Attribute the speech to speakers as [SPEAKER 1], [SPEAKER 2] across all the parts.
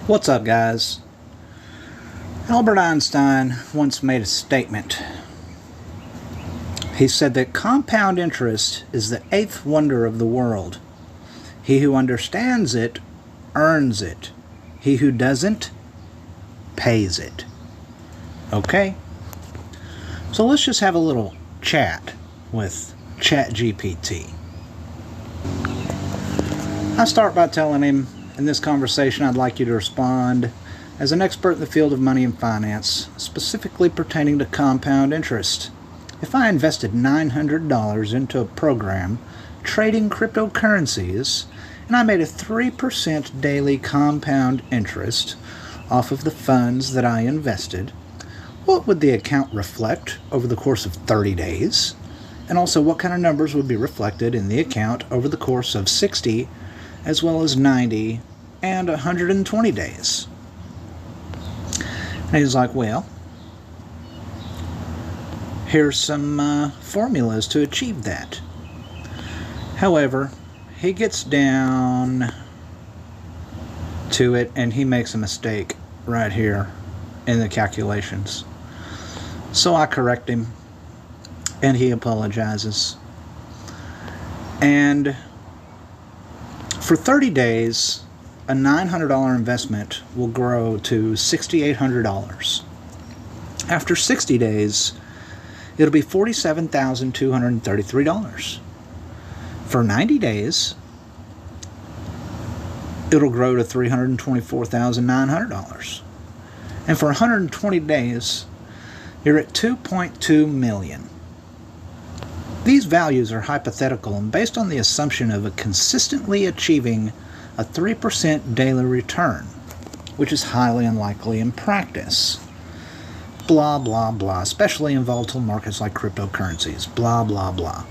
[SPEAKER 1] What's up, guys? Albert Einstein once made a statement. He said that compound interest is the eighth wonder of the world. He who understands it earns it. He who doesn't pays it. Okay? So let's just have a little chat with ChatGPT. I start by telling him, in this conversation, I'd like you to respond as an expert in the field of money and finance, specifically pertaining to compound interest. If I invested $900 into a program trading cryptocurrencies, and I made a 3% daily compound interest off of the funds that I invested, what would the account reflect over the course of 30 days? And also, what kind of numbers would be reflected in the account over the course of 60, as well as 90 and 120 days? And he's like, well, here's some formulas to achieve that. However, he gets down to it and he makes a mistake right here in the calculations. So I correct him and he apologizes. And for 30 days, a $900 investment will grow to $6,800. After 60 days, it'll be $47,233. For 90 days, it'll grow to $324,900. And for 120 days, you're at $2.2 million. These values are hypothetical and based on the assumption of consistently achieving a 3% daily return, which is highly unlikely in practice. Blah, blah, blah, especially in volatile markets like cryptocurrencies. Blah, blah, blah.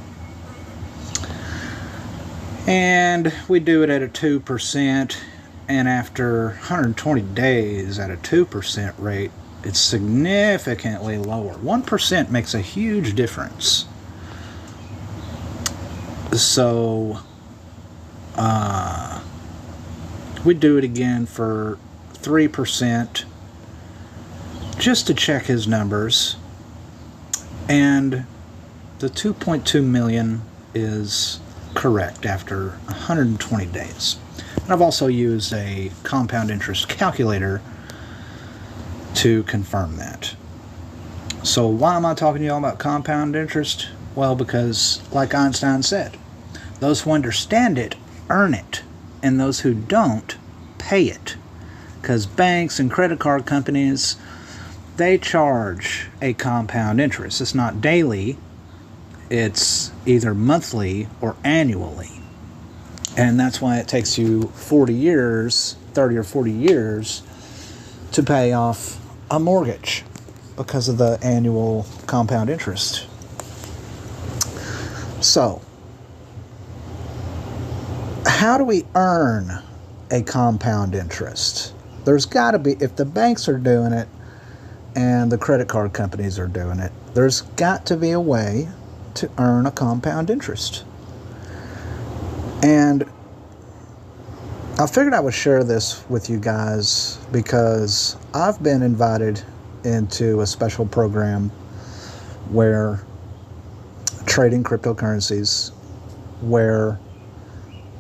[SPEAKER 1] And we do it at a 2%, and after 120 days at a 2% rate, it's significantly lower. 1% makes a huge difference. So, we do it again for 3% just to check his numbers, and the 2.2 million is correct after 120 days. And I've also used a compound interest calculator to confirm that. So why am I talking to y'all about compound interest? Well, because like Einstein said, those who understand it earn it, and those who don't pay it. Because banks and credit card companies, they charge a compound interest. It's not daily, it's either monthly or annually. And that's why it takes you 40 years, 30 or 40 years to pay off a mortgage because of the annual compound interest. So, how do we earn a compound interest? There's got to be, if the banks are doing it and the credit card companies are doing it, there's got to be a way to earn a compound interest. And I figured I would share this with you guys because I've been invited into a special program where trading cryptocurrencies, where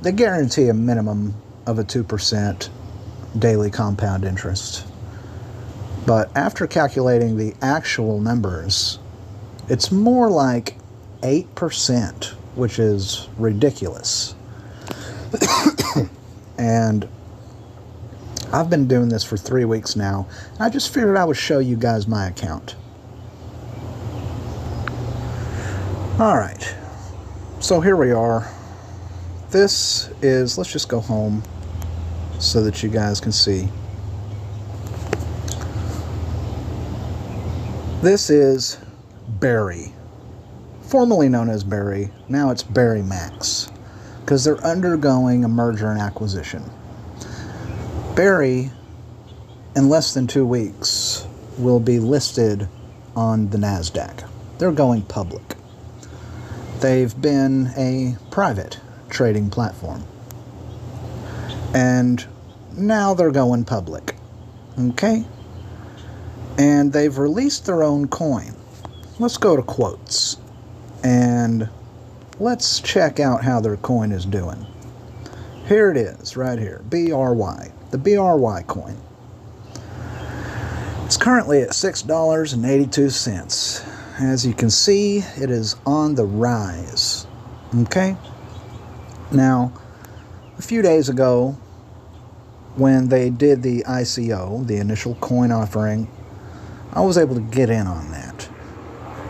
[SPEAKER 1] they guarantee a minimum of a 2% daily compound interest. But after calculating the actual numbers, it's more like 8%, which is ridiculous. And I've been doing this for 3 weeks now. I just figured I would show you guys my account. All right, so here we are. This is, let's just go home so that you guys can see. This is Berry, formerly known as Berry. Now it's Berry Max, because they're undergoing a merger and acquisition. Berry, in less than 2 weeks, will be listed on the NASDAQ. They're going public. They've been a private trading platform. And now they're going public. Okay? And they've released their own coin. Let's go to quotes. And let's check out how their coin is doing. Here it is, right here. BRY. The BRY coin. It's currently at $6.82. As you can see, it is on the rise. Okay? Now, a few days ago, when they did the ICO, the initial coin offering, I was able to get in on that.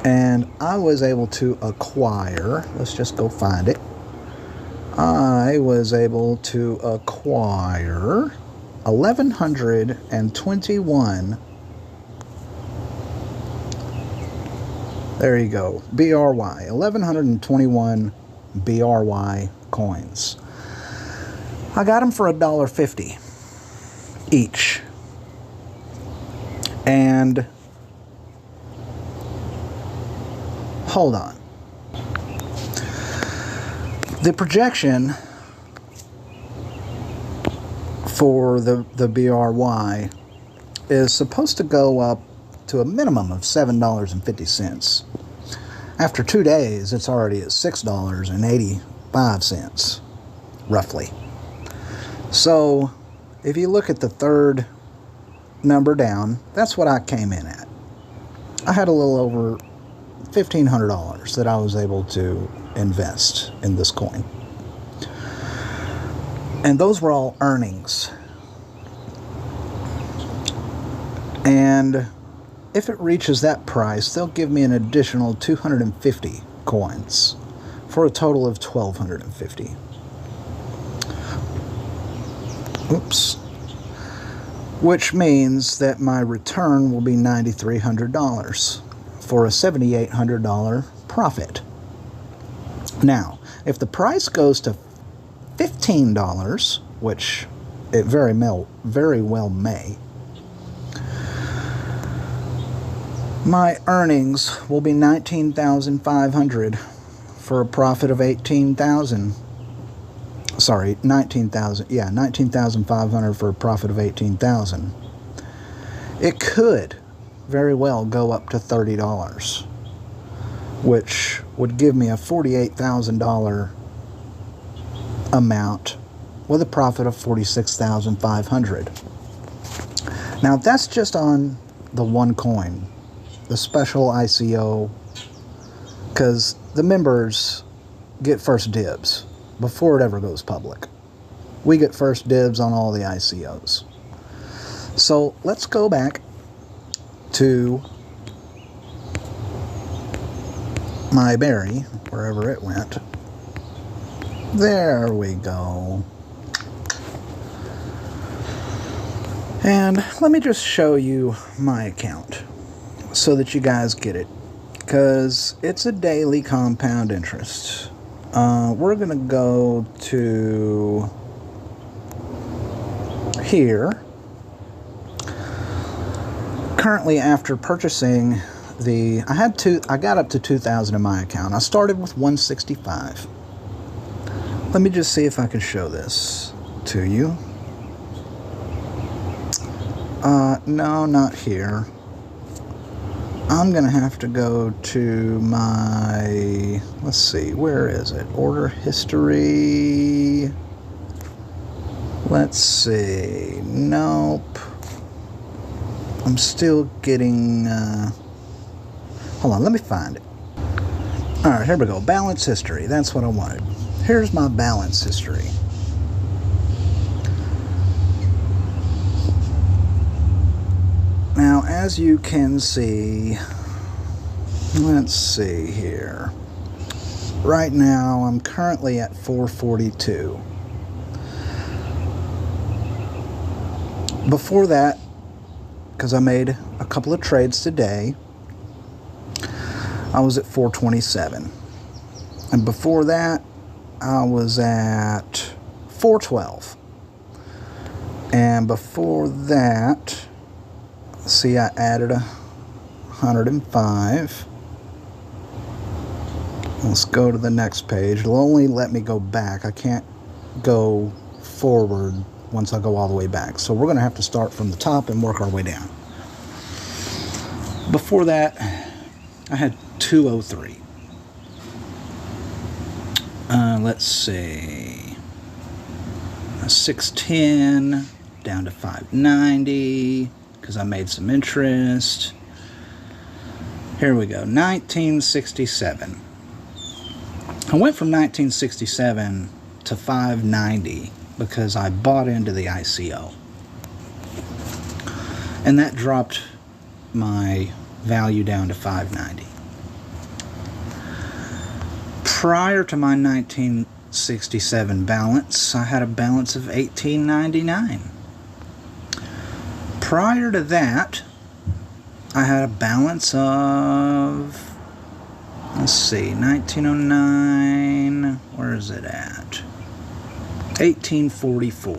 [SPEAKER 1] And I was able to acquire, let's just go find it. I was able to acquire 1,121. There you go. BRY. 1,121 BRY coins. I got them for $1.50 each. And hold on. The projection for the BRY is supposed to go up to a minimum of $7.50. After 2 days, it's already at $6.85, roughly. So, if you look at the third number down, that's what I came in at. I had a little over $1,500 that I was able to invest in this coin. And those were all earnings. And if it reaches that price, they'll give me an additional 250 coins for a total of 1,250. Oops. Which means that my return will be $9,300 for a $7,800 profit. Now, if the price goes to $15, which it very well may, my earnings will be $19,500 for a profit of $18,000. Sorry, $19,000. Yeah, $19,500 for a profit of $18,000. It could very well go up to $30, which would give me a $48,000 amount with a profit of $46,500. Now, that's just on the one coin, the special ICO, because the members get first dibs before it ever goes public. We get first dibs on all the ICOs. So let's go back to my berry, wherever it went. There we go. And let me just show you my account so that you guys get it, because it's a daily compound interest. We're going to go to here. Currently, after purchasing I got up to 2,000 in my account. I started with 165. Let me just see if I can show this to you. No, not here. I'm going to have to go to my, let's see, where is it? Order history. Let's see. Nope. I'm still getting, hold on, let me find it. Alright, here we go. Balance history. That's what I wanted. Here's my balance history. Now, as you can see, let's see here. Right now, I'm currently at 442. Before that, because I made a couple of trades today, I was at 427. And before that, I was at 412. And before that, see, I added 105. Let's go to the next page. It'll only let me go back. I can't go forward once I go all the way back. So we're going to have to start from the top and work our way down. Before that, I had 203. Let's see. 610 down to 590 because I made some interest. Here we go. 1967. I went from 1967 to 590 because I bought into the ICO. And that dropped my value down to 590. Prior to my 1967 balance, I had a balance of 1899. Prior to that, I had a balance of, let's see, 1909, where is it at? 1844.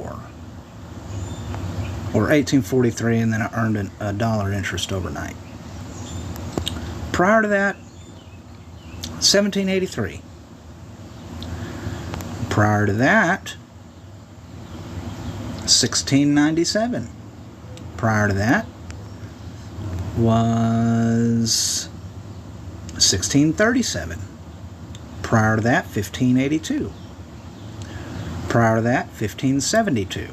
[SPEAKER 1] Or 1843, and then I earned a dollar interest overnight. Prior to that, 1783. Prior to that, 1697. Prior to that was 1637. Prior to that, 1582. Prior to that, 1572.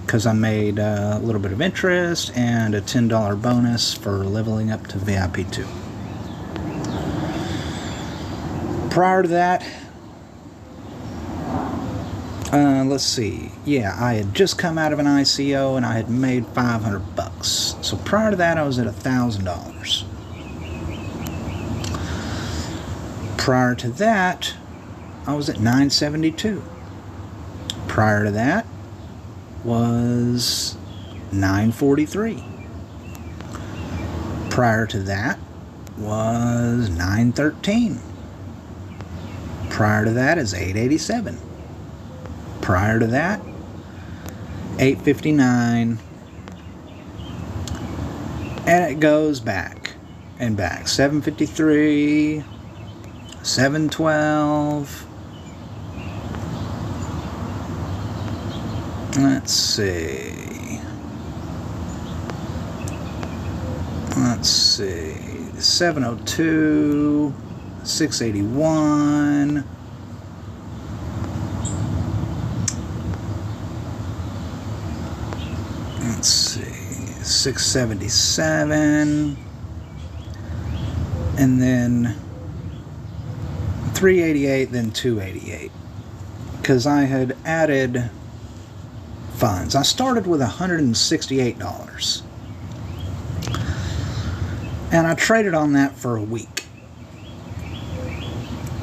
[SPEAKER 1] Because I made a little bit of interest and a $10 bonus for leveling up to VIP 2. Prior to that, let's see. Yeah, I had just come out of an ICO and I had made 500 bucks. So prior to that, I was at $1,000. Prior to that, I was at 972. Prior to that was 943. Prior to that was 913. Prior to that is 887. Prior to that, 859. And it goes back and back. 753, 712. Let's see. 702, 681. Let's see, 677, and then 388, then 288, because I had added funds. I started with $168, and I traded on that for a week,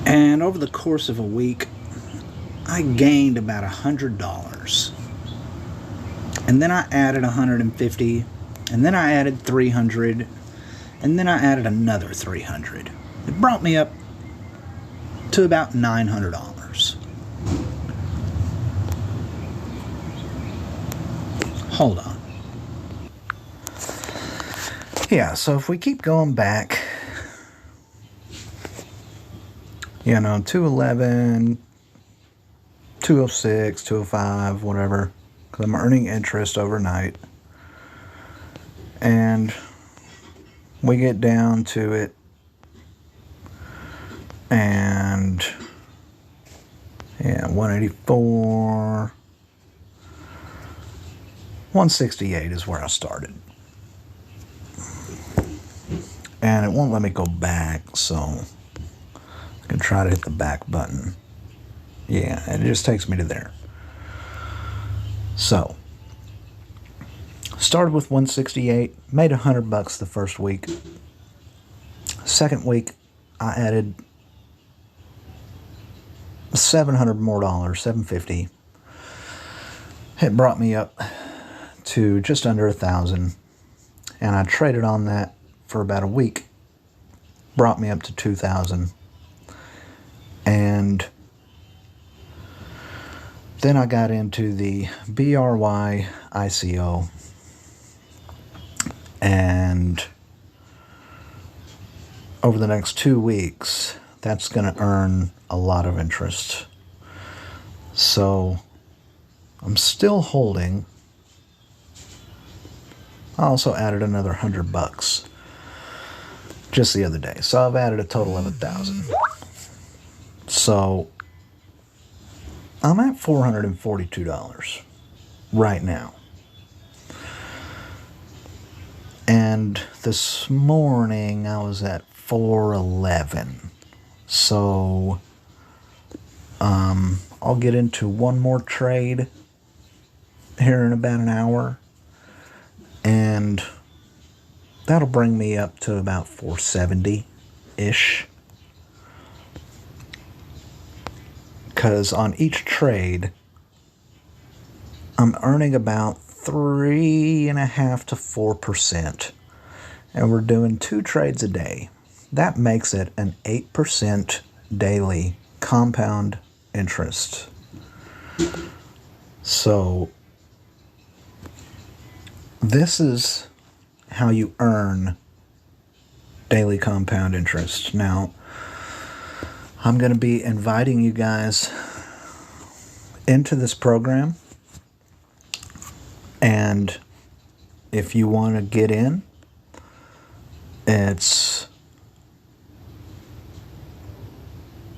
[SPEAKER 1] and over the course of a week, I gained about $100. And then I added 150, and then I added 300, and then I added another 300. It brought me up to about $900. Hold on. Yeah, so if we keep going back, 211, 206, 205, whatever. Because I'm earning interest overnight. And we get down to it. And, 184. 168 is where I started. And it won't let me go back, so I can try to hit the back button. Yeah, it just takes me to there. So, started with 168, made $100 the first week. Second week, I added $700 more, $750. It brought me up to just under 1,000, and I traded on that for about a week. Brought me up to 2,000, and then I got into the BRY ICO, and over the next 2 weeks, that's going to earn a lot of interest. So I'm still holding. I also added another $100 just the other day. So I've added a total of 1,000. So I'm at $442 right now. And this morning I was at $411. So I'll get into one more trade here in about an hour, and that'll bring me up to about 470-ish. Because on each trade, I'm earning about 3.5% to 4%. And we're doing 2 trades a day. That makes it an 8% daily compound interest. So this is how you earn daily compound interest. Now, I'm going to be inviting you guys into this program, and if you want to get in,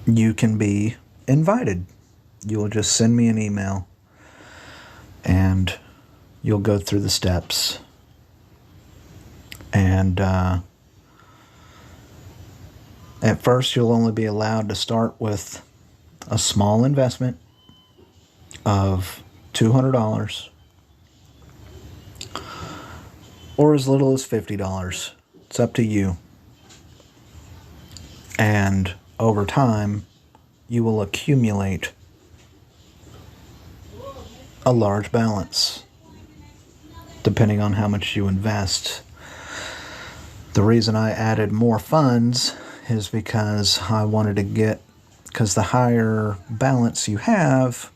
[SPEAKER 1] you can be invited. You'll just send me an email and you'll go through the steps, and at first you'll only be allowed to start with a small investment of $200 or as little as $50. It's up to you. And over time, you will accumulate a large balance, depending on how much you invest. The reason I added more funds is because I wanted to because the higher balance you have,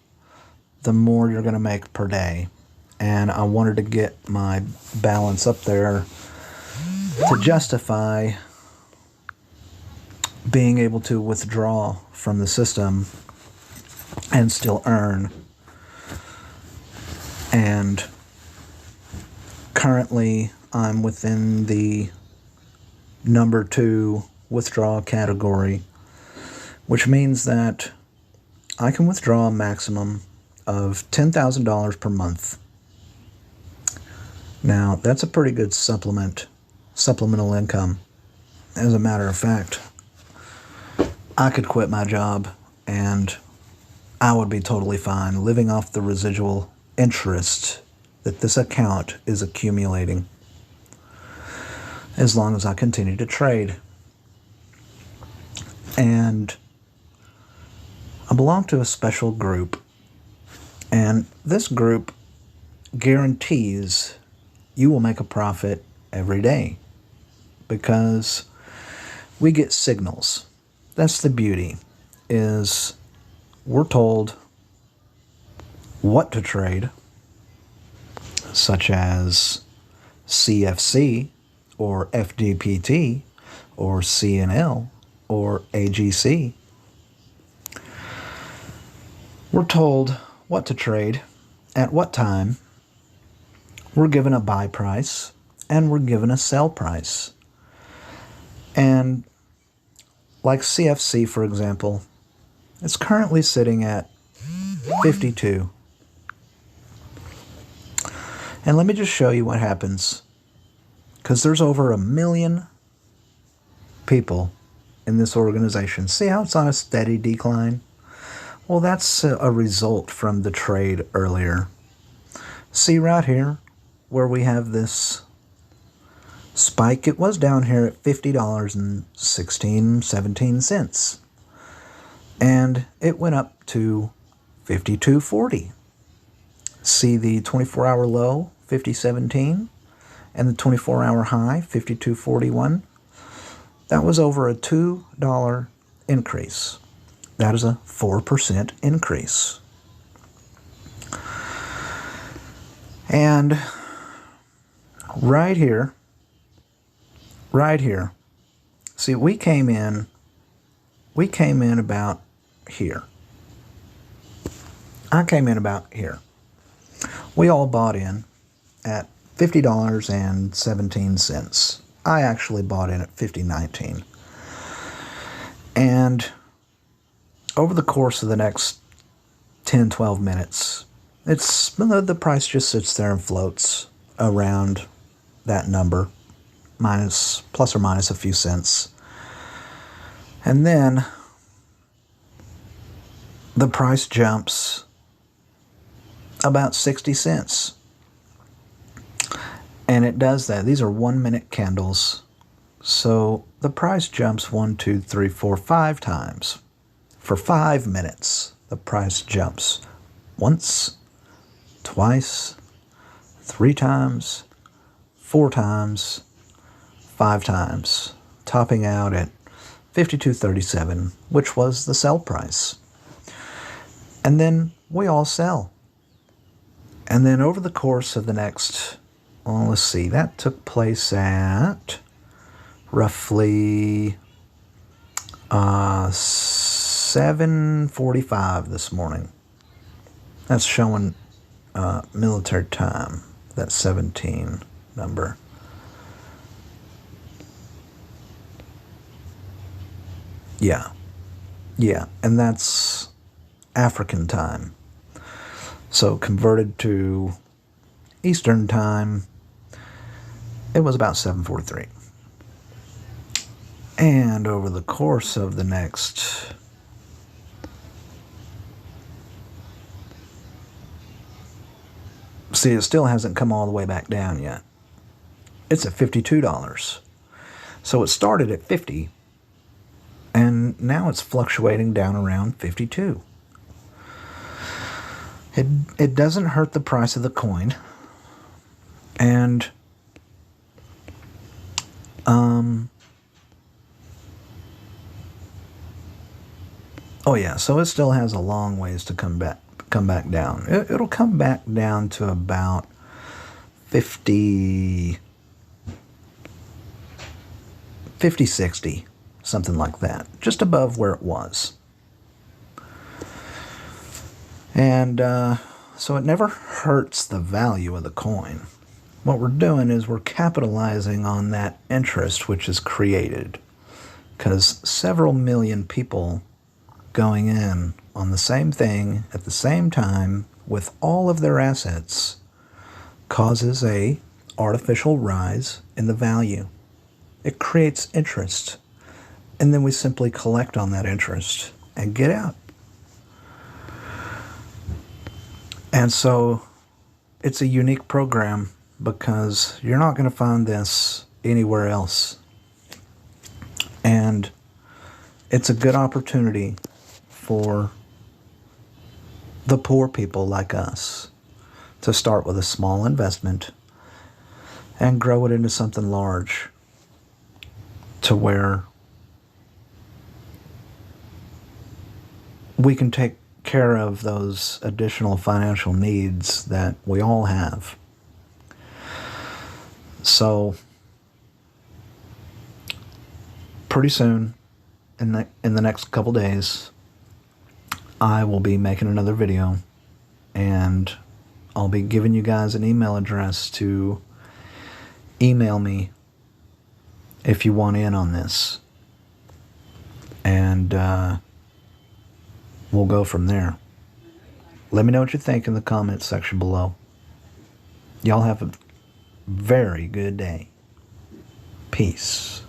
[SPEAKER 1] the more you're going to make per day. And I wanted to get my balance up there to justify being able to withdraw from the system and still earn. And currently I'm within the number 2 withdrawal category, which means that I can withdraw a maximum of $10,000 per month. Now, that's a pretty good supplemental income. As a matter of fact, I could quit my job and I would be totally fine living off the residual interest that this account is accumulating, as long as I continue to trade. And I belong to a special group, and this group guarantees you will make a profit every day because we get signals. That's the beauty, is we're told what to trade, such as CFC or FDPT or CNL or AGC. We're told what to trade, at what time. We're given a buy price and we're given a sell price. And like CFC, for example, it's currently sitting at 52. And let me just show you what happens, because there's over 1 million people in this organization. See how it's on a steady decline? Well, that's a result from the trade earlier. See right here where we have this spike? It was down here at $50.17. And it went up to $52.40. See the 24-hour low, $50.17, and the 24-hour high, $52.41. That was over a $2 increase. That is a 4% increase. And right here, see, we came in about here. I came in about here. We all bought in at $50.17. I actually bought in at $50.19. And over the course of the next 10, 12 minutes, the price just sits there and floats around that number, plus or minus a few cents. And then the price jumps about 60 cents. And it does that. These are 1 minute candles. So the price jumps 1, 2, 3, 4, 5 times. For 5 minutes, the price jumps once, twice, 3 times, 4 times, 5 times, topping out at $52.37, which was the sell price. And then we all sell. And then over the course of the next, well, let's see, that took place at roughly 7:45 this morning. That's showing military time, that 17 number. Yeah, and that's African time. So converted to Eastern time, it was about 7:43. And over the course of the next see, it still hasn't come all the way back down yet. It's at $52. So it started at 50, and now it's fluctuating down around 52. It doesn't hurt the price of the coin. And oh yeah, so it still has a long ways to come back down. It'll come back down to about 50, 60, something like that, just above where it was. And so it never hurts the value of the coin. What we're doing is we're capitalizing on that interest which is created, because several million people going in on the same thing at the same time with all of their assets causes a artificial rise in the value. It creates interest, and then we simply collect on that interest and get out. And so it's a unique program because you're not going to find this anywhere else. And it's a good opportunity for the poor people like us to start with a small investment and grow it into something large, to where we can take care of those additional financial needs that we all have. So pretty soon, in the next couple days, I will be making another video, and I'll be giving you guys an email address to email me if you want in on this. And we'll go from there. Let me know what you think in the comments section below. Y'all have a very good day. Peace.